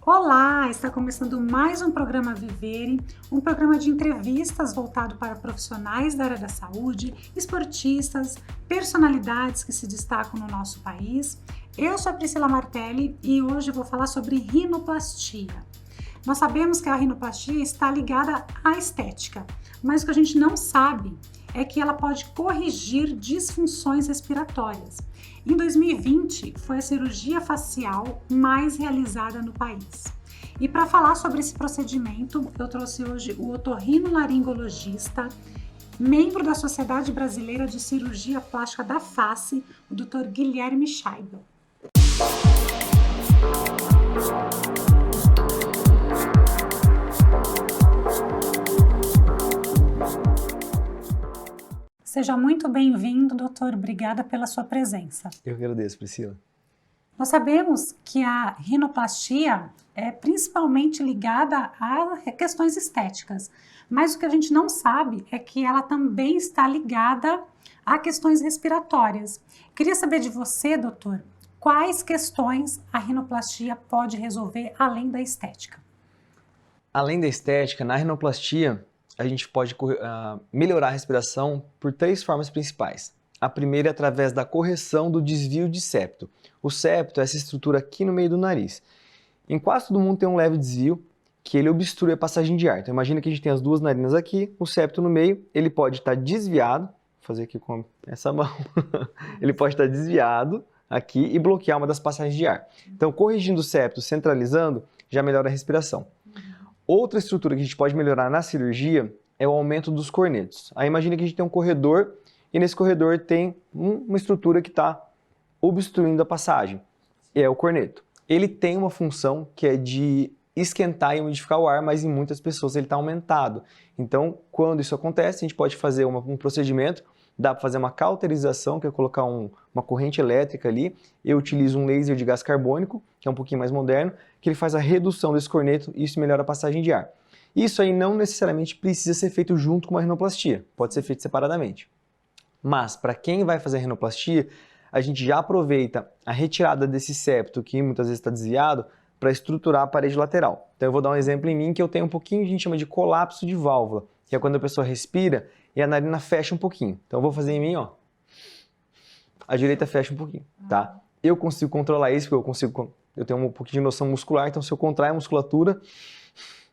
Olá, está começando mais um programa Vivere, um programa de entrevistas voltado para profissionais da área da saúde, esportistas, personalidades que se destacam no nosso país. Eu sou a Priscila Martelli e hoje vou falar sobre rinoplastia. Nós sabemos que a rinoplastia está ligada à estética, mas o que a gente não sabe é que ela pode corrigir disfunções respiratórias. Em 2020, foi a cirurgia facial mais realizada no país. E para falar sobre esse procedimento, eu trouxe hoje o otorrinolaringologista, membro da Sociedade Brasileira de Cirurgia Plástica da Face, o Dr. Guilherme Scheibel. Seja muito bem-vindo, doutor. Obrigada pela sua presença. Eu que agradeço, Priscila. Nós sabemos que a rinoplastia é principalmente ligada a questões estéticas, mas o que a gente não sabe é que ela também está ligada a questões respiratórias. Queria saber de você, doutor, quais questões a rinoplastia pode resolver além da estética? Além da estética, na rinoplastia, a gente pode melhorar a respiração por três formas principais. A primeira é através da correção do desvio de septo. O septo é essa estrutura aqui no meio do nariz. Em quase todo mundo tem um leve desvio que ele obstrui a passagem de ar. Então imagina que a gente tem as duas narinas aqui, o septo no meio, ele pode estar desviado, vou fazer aqui com essa mão, ele pode estar desviado aqui e bloquear uma das passagens de ar. Então corrigindo o septo, centralizando, já melhora a respiração. Outra estrutura que a gente pode melhorar na cirurgia é o aumento dos cornetos. Aí imagina que a gente tem um corredor e nesse corredor tem uma estrutura que está obstruindo a passagem. É o corneto. Ele tem uma função que é de esquentar e umidificar o ar, mas em muitas pessoas ele está aumentado. Então, quando isso acontece, a gente pode fazer um procedimento, dá para fazer uma cauterização, que é colocar uma corrente elétrica ali. Eu utilizo um laser de gás carbônico, que é um pouquinho mais moderno, que ele faz a redução desse corneto e isso melhora a passagem de ar. Isso aí não necessariamente precisa ser feito junto com uma rinoplastia, pode ser feito separadamente. Mas para quem vai fazer a rinoplastia, a gente já aproveita a retirada desse septo, que muitas vezes está desviado, para estruturar a parede lateral. Então eu vou dar um exemplo em mim que eu tenho um pouquinho, a gente chama de colapso de válvula, que é quando a pessoa respira e a narina fecha um pouquinho. Então eu vou fazer em mim, ó. A direita fecha um pouquinho, tá? Eu consigo controlar isso, porque eu tenho um pouquinho de noção muscular, então se eu contrair a musculatura,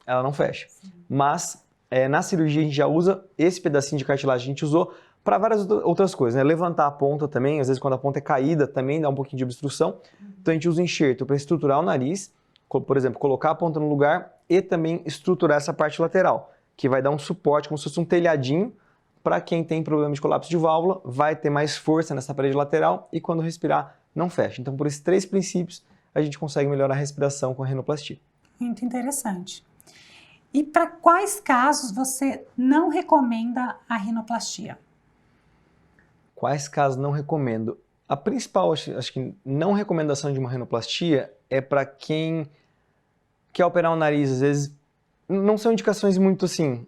ela não fecha. Mas na cirurgia a gente já usa esse pedacinho de cartilagem, a gente usou para várias outras coisas, né? Levantar a ponta também, às vezes quando a ponta é caída também dá um pouquinho de obstrução. Então a gente usa o enxerto para estruturar o nariz, por exemplo, colocar a ponta no lugar e também estruturar essa parte lateral, que vai dar um suporte, como se fosse um telhadinho, para quem tem problema de colapso de válvula, vai ter mais força nessa parede lateral e quando respirar não fecha. Então por esses três princípios a gente consegue melhorar a respiração com a rinoplastia. Muito interessante. E para quais casos você não recomenda a rinoplastia? Quais casos não recomendo? A principal, acho que não recomendação de uma rinoplastia é para quem quer operar o nariz. Às vezes, não são indicações muito assim,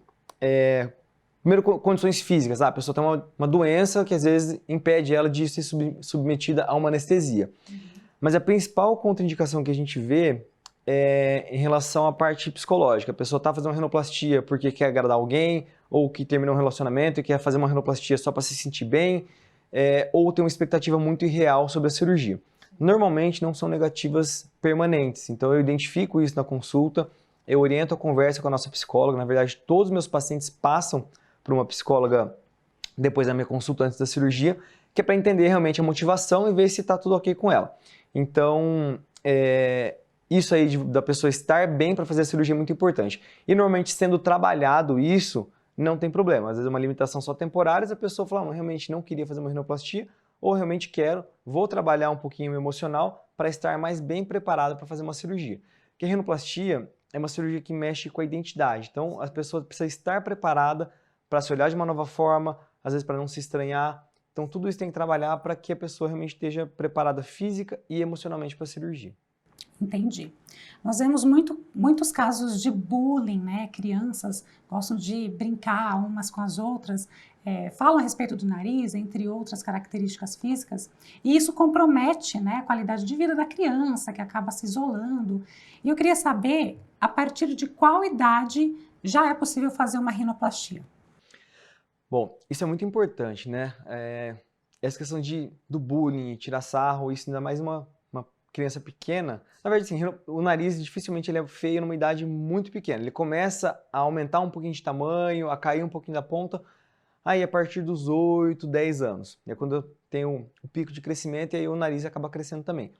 primeiro, condições físicas. A pessoa tem uma doença que às vezes impede ela de ser submetida a uma anestesia. Mas a principal contraindicação que a gente vê é em relação à parte psicológica. A pessoa está fazendo uma rinoplastia porque quer agradar alguém, ou que terminou um relacionamento e quer fazer uma rinoplastia só para se sentir bem, ou tem uma expectativa muito irreal sobre a cirurgia. Normalmente não são negativas permanentes, então eu identifico isso na consulta, eu oriento a conversa com a nossa psicóloga. Na verdade, todos os meus pacientes passam por uma psicóloga depois da minha consulta, antes da cirurgia, que é para entender realmente a motivação e ver se está tudo ok com ela. Então, isso aí da pessoa estar bem para fazer a cirurgia é muito importante. E normalmente sendo trabalhado isso, não tem problema. Às vezes é uma limitação só temporária, a pessoa fala, não, realmente não queria fazer uma rinoplastia, ou realmente quero, vou trabalhar um pouquinho o emocional para estar mais bem preparado para fazer uma cirurgia. Porque a rinoplastia é uma cirurgia que mexe com a identidade, então a pessoa precisa estar preparada para se olhar de uma nova forma, às vezes para não se estranhar. Então tudo isso tem que trabalhar para que a pessoa realmente esteja preparada física e emocionalmente para a cirurgia. Entendi. Nós vemos muitos casos de bullying, né? Crianças gostam de brincar umas com as outras. falam a respeito do nariz, entre outras características físicas, e isso compromete, né, a qualidade de vida da criança, que acaba se isolando. E eu queria saber, a partir de qual idade já é possível fazer uma rinoplastia? Bom, isso é muito importante, né? Essa questão do bullying, tirar sarro, isso ainda mais uma criança pequena. Na verdade, assim, o nariz dificilmente ele é feio numa idade muito pequena. Ele começa a aumentar um pouquinho de tamanho, a cair um pouquinho da ponta, aí a partir dos 8, 10 anos. É quando tem o pico de crescimento e aí o nariz acaba crescendo também.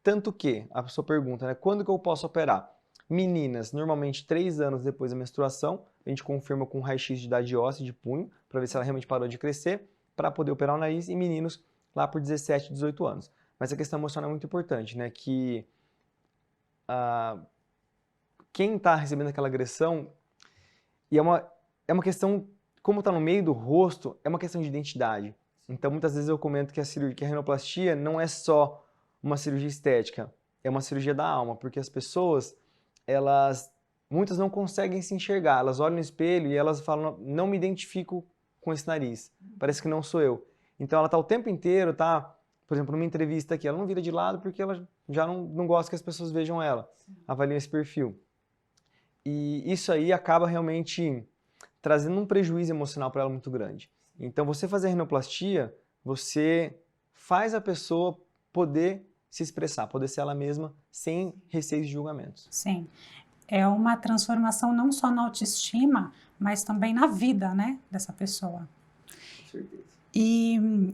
Tanto que, a pessoa pergunta, né, quando que eu posso operar? Meninas, normalmente 3 anos depois da menstruação, a gente confirma com um raio-x de idade óssea de punho, para ver se ela realmente parou de crescer, para poder operar o nariz, e meninos lá por 17, 18 anos. Mas a questão emocional é muito importante, né, que quem está recebendo aquela agressão, e é uma questão, como está no meio do rosto, é uma questão de identidade. Então, muitas vezes eu comento que a rinoplastia não é só uma cirurgia estética, é uma cirurgia da alma, porque as pessoas, muitas não conseguem se enxergar, elas olham no espelho e elas falam, não me identifico com esse nariz, parece que não sou eu. Então ela está o tempo inteiro, por exemplo, numa entrevista aqui, ela não vira de lado porque ela já não gosta que as pessoas vejam ela, avaliam esse perfil. E isso aí acaba realmente trazendo um prejuízo emocional para ela muito grande. Então você fazer a rinoplastia, você faz a pessoa poder se expressar, poder ser ela mesma sem receios de julgamentos. Sim, é uma transformação não só na autoestima, mas também na vida, né, dessa pessoa. Com certeza. E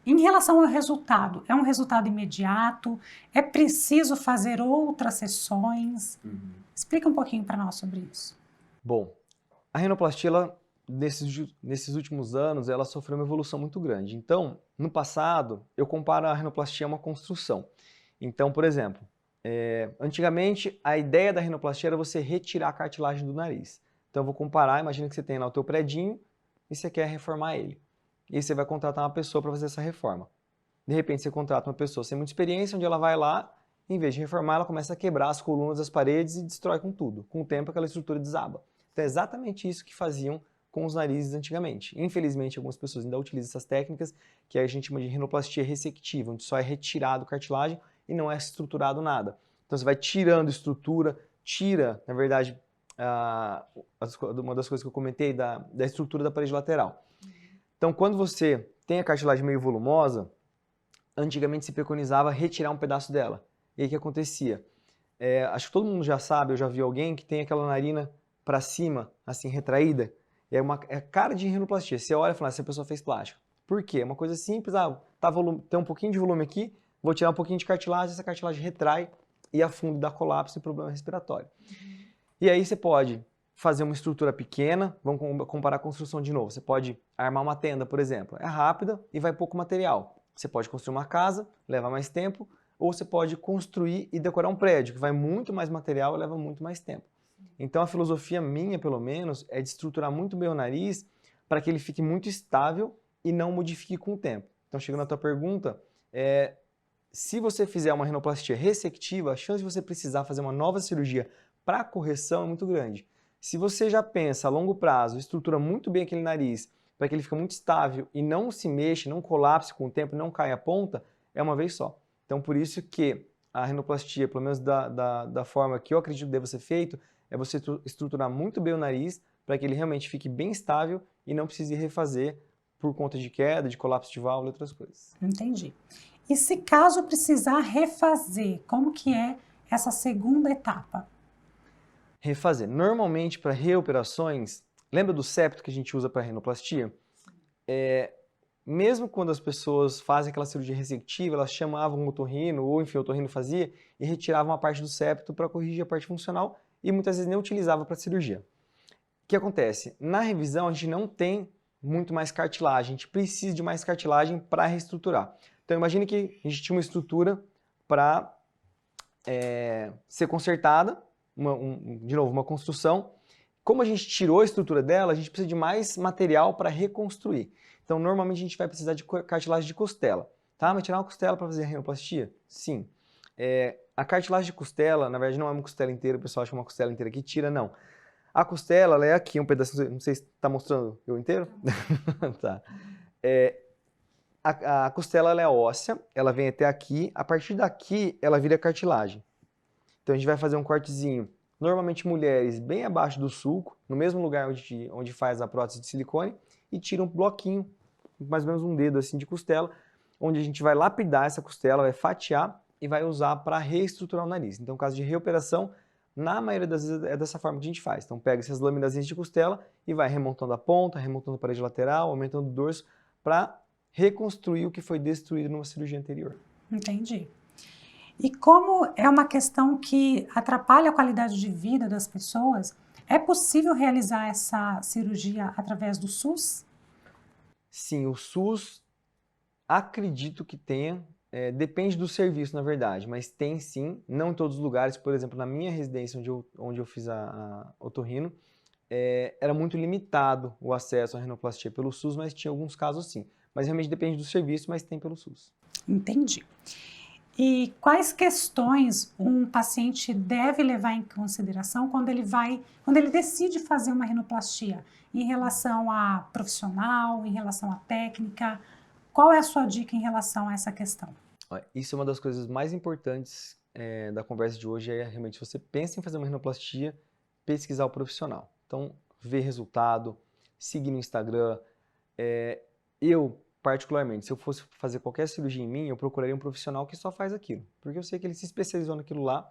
em relação ao resultado, é um resultado imediato? É preciso fazer outras sessões? Explica um pouquinho para nós sobre isso. Bom, a rinoplastia, nesses últimos anos, ela sofreu uma evolução muito grande. Então, no passado, eu comparo a rinoplastia a uma construção. Então, por exemplo, antigamente, a ideia da rinoplastia era você retirar a cartilagem do nariz. Então, eu vou comparar, imagina que você tem lá o teu predinho e você quer reformar ele. E aí você vai contratar uma pessoa para fazer essa reforma. De repente, você contrata uma pessoa sem muita experiência, onde ela vai lá, em vez de reformar, ela começa a quebrar as colunas das paredes e destrói com tudo. Com o tempo, aquela estrutura desaba. Então, é exatamente isso que faziam com os narizes antigamente. Infelizmente, algumas pessoas ainda utilizam essas técnicas, que a gente chama de rinoplastia ressectiva, onde só é retirado cartilagem e não é estruturado nada. Então, você vai tirando estrutura, tira, na verdade, uma das coisas que eu comentei, da estrutura da parede lateral. Então, quando você tem a cartilagem meio volumosa, antigamente se preconizava retirar um pedaço dela. E aí o que acontecia? Acho que todo mundo já sabe, eu já vi alguém que tem aquela narina para cima, assim, retraída. É cara de rinoplastia. Você olha e fala, essa pessoa fez plástico. Por quê? É uma coisa simples, tem um pouquinho de volume aqui, vou tirar um pouquinho de cartilagem, essa cartilagem retrai e afunda e dá colapso e problema respiratório. E aí você pode fazer uma estrutura pequena, vamos comparar a construção de novo. Você pode armar uma tenda, por exemplo. É rápida e vai pouco material. Você pode construir uma casa, leva mais tempo, ou você pode construir e decorar um prédio, que vai muito mais material e leva muito mais tempo. Então a filosofia minha, pelo menos, é de estruturar muito bem o nariz para que ele fique muito estável e não modifique com o tempo. Então, chegando à tua pergunta, se você fizer uma rinoplastia ressectiva, a chance de você precisar fazer uma nova cirurgia para correção é muito grande. Se você já pensa a longo prazo, estrutura muito bem aquele nariz para que ele fique muito estável e não se mexa, não colapse com o tempo, não caia a ponta, é uma vez só. Então, por isso que a rinoplastia, pelo menos da forma que eu acredito que deva ser feito, é você estruturar muito bem o nariz para que ele realmente fique bem estável e não precise refazer por conta de queda, de colapso de válvula e outras coisas. Entendi. E se caso precisar refazer, como que é essa segunda etapa? Refazer. Normalmente, para reoperações, lembra do septo que a gente usa para rinoplastia? Mesmo quando as pessoas fazem aquela cirurgia ressectiva, elas chamavam o otorrino, ou enfim, o otorrino fazia, e retiravam a parte do septo para corrigir a parte funcional e muitas vezes nem utilizava para cirurgia. O que acontece? Na revisão, a gente não tem muito mais cartilagem, a gente precisa de mais cartilagem para reestruturar. Então, imagine que a gente tinha uma estrutura para ser consertada, de novo, uma construção. Como a gente tirou a estrutura dela, a gente precisa de mais material para reconstruir. Então, normalmente a gente vai precisar de cartilagem de costela. Tá? Mas tirar uma costela para fazer a rinoplastia? Sim. A cartilagem de costela, na verdade, não é uma costela inteira, o pessoal acha que é uma costela inteira que tira, não. A costela, ela é aqui, um pedacinho, não sei se está mostrando eu inteiro? Tá. A costela, ela é óssea, ela vem até aqui, a partir daqui ela vira cartilagem. Então a gente vai fazer um cortezinho, normalmente mulheres bem abaixo do sulco, no mesmo lugar onde faz a prótese de silicone, e tira um bloquinho, mais ou menos um dedo assim de costela, onde a gente vai lapidar essa costela, vai fatiar e vai usar para reestruturar o nariz. Então, no caso de reoperação, na maioria das vezes é dessa forma que a gente faz. Então pega essas lâminas de costela e vai remontando a ponta, remontando a parede lateral, aumentando o dorso, para reconstruir o que foi destruído numa cirurgia anterior. Entendi. E como é uma questão que atrapalha a qualidade de vida das pessoas, é possível realizar essa cirurgia através do SUS? Sim, o SUS, acredito que tenha, depende do serviço, na verdade, mas tem sim, não em todos os lugares. Por exemplo, na minha residência, onde eu fiz a otorrino, era muito limitado o acesso à rinoplastia pelo SUS, mas tinha alguns casos sim. Mas realmente depende do serviço, mas tem pelo SUS. Entendi. E quais questões um paciente deve levar em consideração quando ele decide fazer uma rinoplastia, em relação a profissional, em relação à técnica? Qual é a sua dica em relação a essa questão? Isso é uma das coisas mais importantes da conversa de hoje, realmente, se você pensa em fazer uma rinoplastia, pesquisar o profissional. Então, ver resultado, seguir no Instagram. Eu, particularmente, se eu fosse fazer qualquer cirurgia em mim, eu procuraria um profissional que só faz aquilo. Porque eu sei que ele se especializou naquilo lá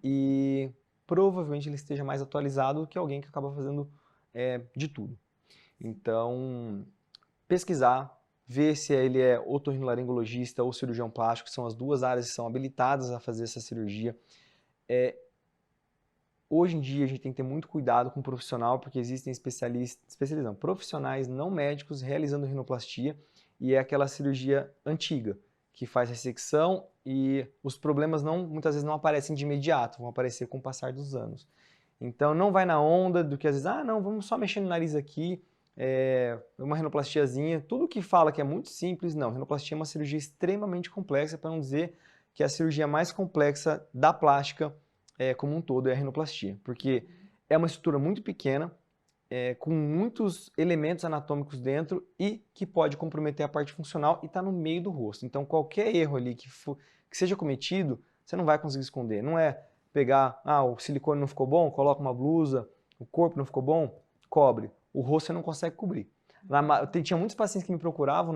e provavelmente ele esteja mais atualizado do que alguém que acaba fazendo de tudo. Então, pesquisar, ver se ele é otorrinolaringologista ou cirurgião plástico, são as duas áreas que são habilitadas a fazer essa cirurgia. Hoje em dia a gente tem que ter muito cuidado com o profissional, porque existem profissionais não médicos realizando rinoplastia, e é aquela cirurgia antiga, que faz ressecção e os problemas muitas vezes não aparecem de imediato, vão aparecer com o passar dos anos. Então não vai na onda do que às vezes, não, vamos só mexer no nariz aqui, uma rinoplastiazinha, tudo que fala que é muito simples, não, rinoplastia é uma cirurgia extremamente complexa, para não dizer que é a cirurgia mais complexa da plástica como um todo é a rinoplastia, porque é uma estrutura muito pequena, com muitos elementos anatômicos dentro e que pode comprometer a parte funcional e está no meio do rosto. Então qualquer erro ali que seja cometido, você não vai conseguir esconder. Não é pegar, o silicone não ficou bom, coloca uma blusa, o corpo não ficou bom, cobre. O rosto você não consegue cobrir. Tinha muitos pacientes que me procuravam,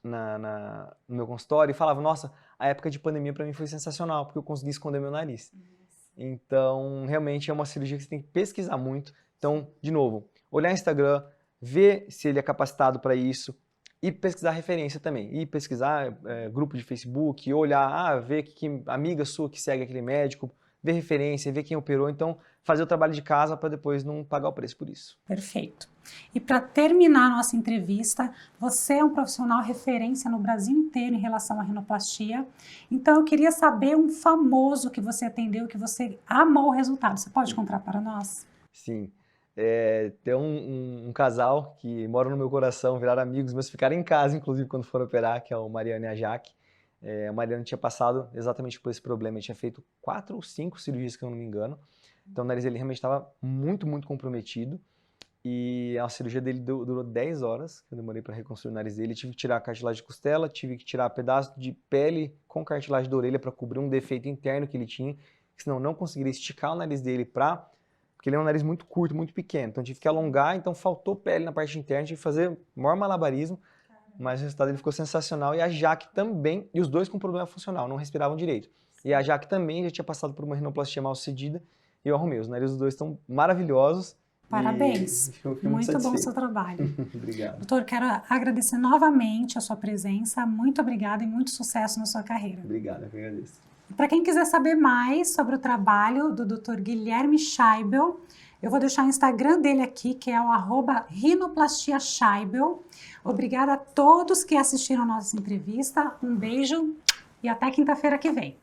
no meu consultório e falavam, nossa, a época de pandemia para mim foi sensacional, porque eu consegui esconder meu nariz. Então, realmente é uma cirurgia que você tem que pesquisar muito. Então, de novo, olhar Instagram, ver se ele é capacitado para isso e pesquisar referência também. E pesquisar grupo de Facebook, olhar, ver que amiga sua que segue aquele médico, ver referência, ver quem operou. Então, fazer o trabalho de casa para depois não pagar o preço por isso. Perfeito. E para terminar a nossa entrevista, você é um profissional referência no Brasil inteiro em relação à rinoplastia. Então, eu queria saber um famoso que você atendeu, que você amou o resultado. Você pode contar para nós? Sim. Tem um casal que mora no meu coração, viraram amigos meus, ficaram em casa, inclusive, quando foram operar, que é o Mariano e a Jaque. A Mariana tinha passado exatamente por esse problema, ele tinha feito 4 ou 5 cirurgias, que eu não me engano. Então o nariz dele realmente estava muito, muito comprometido. E a cirurgia dele durou 10 horas, que eu demorei para reconstruir o nariz dele. Tive que tirar a cartilagem de costela, tive que tirar pedaço de pele com cartilagem da orelha para cobrir um defeito interno que ele tinha, senão eu não conseguiria esticar o nariz dele porque ele é um nariz muito curto, muito pequeno. Então tive que alongar, então faltou pele na parte interna, tive que fazer o maior malabarismo. Mas o resultado dele ficou sensacional, e a Jaque também, e os dois com problema funcional, não respiravam direito. E a Jaque também já tinha passado por uma rinoplastia mal sucedida, e eu arrumei. Os narizes dos dois estão maravilhosos. Parabéns, muito bom o seu trabalho. Obrigado. Doutor, quero agradecer novamente a sua presença, muito obrigada e muito sucesso na sua carreira. Obrigado, eu que agradeço. Para quem quiser saber mais sobre o trabalho do Dr. Guilherme Scheibel, eu vou deixar o Instagram dele aqui, que é o @rinoplastiascheibel. Obrigada a todos que assistiram a nossa entrevista. Um beijo e até quinta-feira que vem.